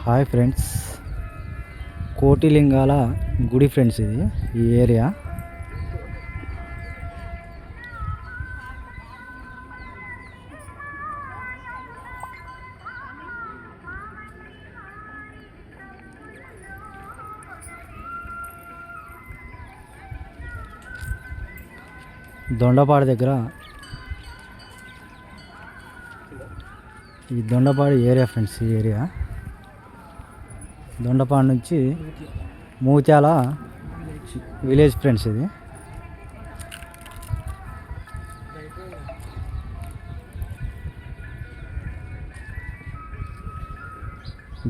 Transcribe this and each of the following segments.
Hi friends, Kotilingala గుడి friends. ఇది ఈ ఏరియా దొండపాడు దగ్గర. ఈ దొండపాడు ఏరియా ఫ్రెండ్స్. ఈ ఏరియా దొండపాడు నుంచి మూత్యాల విలేజ్ ఫ్రెండ్స్. ఇది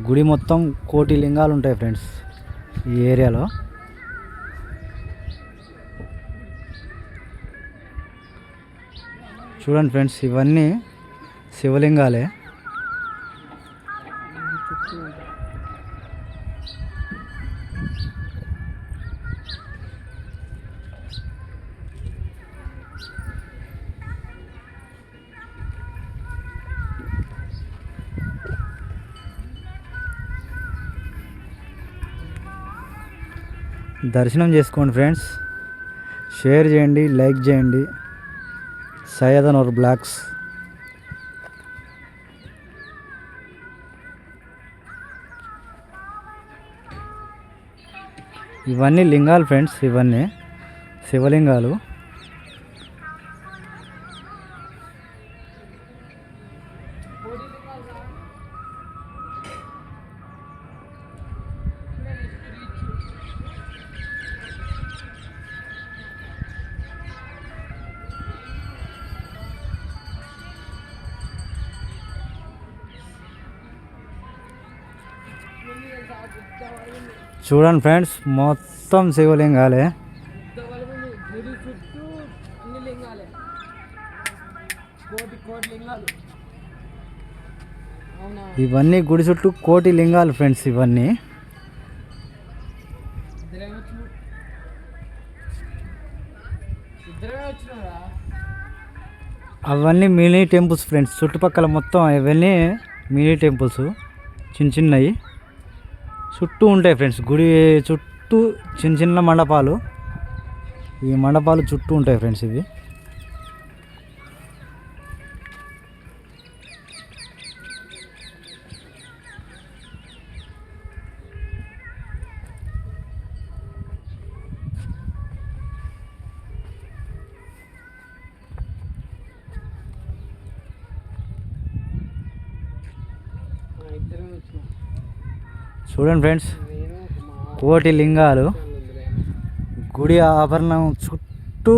గుడి మొత్తం కోటి లింగాలు ఉంటాయి ఫ్రెండ్స్ ఈ ఏరియాలో. చూడండి ఫ్రెండ్స్, ఇవన్నీ శివలింగాలే. దర్శనం చేసుకోండి ఫ్రెండ్స్. షేర్ చేయండి, లైక్ చేయండి. సయ్యదనూర్ బ్లాగ్స్. ఇవన్నీ లింగాలు ఫ్రెండ్స్, ఇవన్నీ శివలింగాలు. చూడండి ఫ్రెండ్స్, మొత్తం శివలింగాలే. ఇవన్నీ గుడి చుట్టూ కోటి లింగాలు ఫ్రెండ్స్. ఇవన్నీ అవన్నీ మినీ టెంపుల్స్ ఫ్రెండ్స్. చుట్టుపక్కల మొత్తం ఇవన్నీ మినీ టెంపుల్స్, చిన్న చిన్నవి చుట్టూ ఉంటాయి ఫ్రెండ్స్. గుడి చుట్టూ చిన్న చిన్న మండపాలు. ఈ మండపాలు చుట్టూ ఉంటాయి ఫ్రెండ్స్. ఇవి చూడండి ఫ్రెండ్స్, కోటి లింగాలు గుడి ఆభరణం చుట్టూ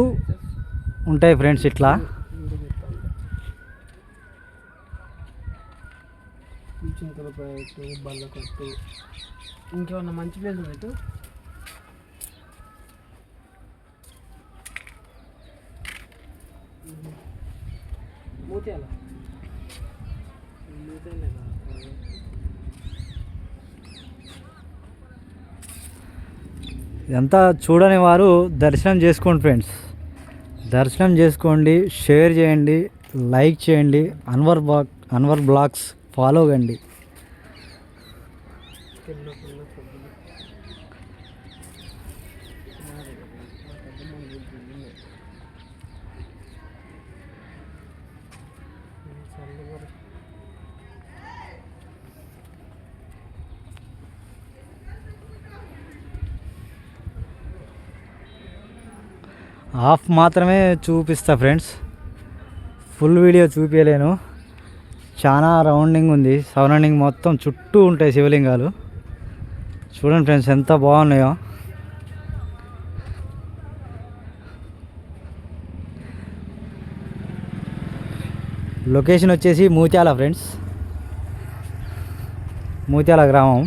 ఉంటాయి ఫ్రెండ్స్. ఇట్లా ఇంకేమన్నా మంచి ప్లేస్ పెట్టు. మూత్యాల ఇదంతా చూడని వారు దర్శనం చేసుకోండి ఫ్రెండ్స్. దర్శనం చేసుకోండి, షేర్ చేయండి, లైక్ చేయండి. అన్వర్ బ్లాగ్స్ ఫాలో కండి. హాఫ్ మాత్రమే చూపిస్తా ఫ్రెండ్స్, ఫుల్ వీడియో చూపించలేను. చాలా రౌండింగ్ ఉంది, సరౌండింగ్ మొత్తం చుట్టూ ఉంటాయి శివలింగాలు. చూడండి ఫ్రెండ్స్, ఎంత బాగున్నాయో. లొకేషన్ వచ్చేసి మూత్యాల ఫ్రెండ్స్, మూత్యాల గ్రామం.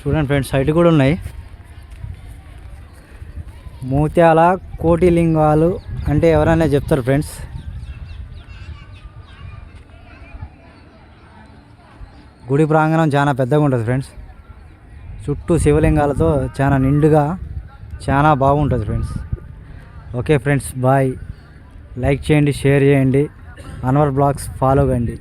చూడండి ఫ్రెండ్స్, సైట్ కూడా ఉన్నాయి. మూత్యాల కోటి లింగాలు అంటే ఎవరైనా చెప్తారు ఫ్రెండ్స్. గుడి ప్రాంగణం చాలా పెద్దగా ఉంటుంది ఫ్రెండ్స్. చుట్టూ శివలింగాలతో చాలా నిండుగా చాలా బాగుంటుంది friends. Okay friends, bye. Like చేయండి, షేర్ చేయండి, అన్వర్ బ్లాగ్స్ ఫాలో కండి.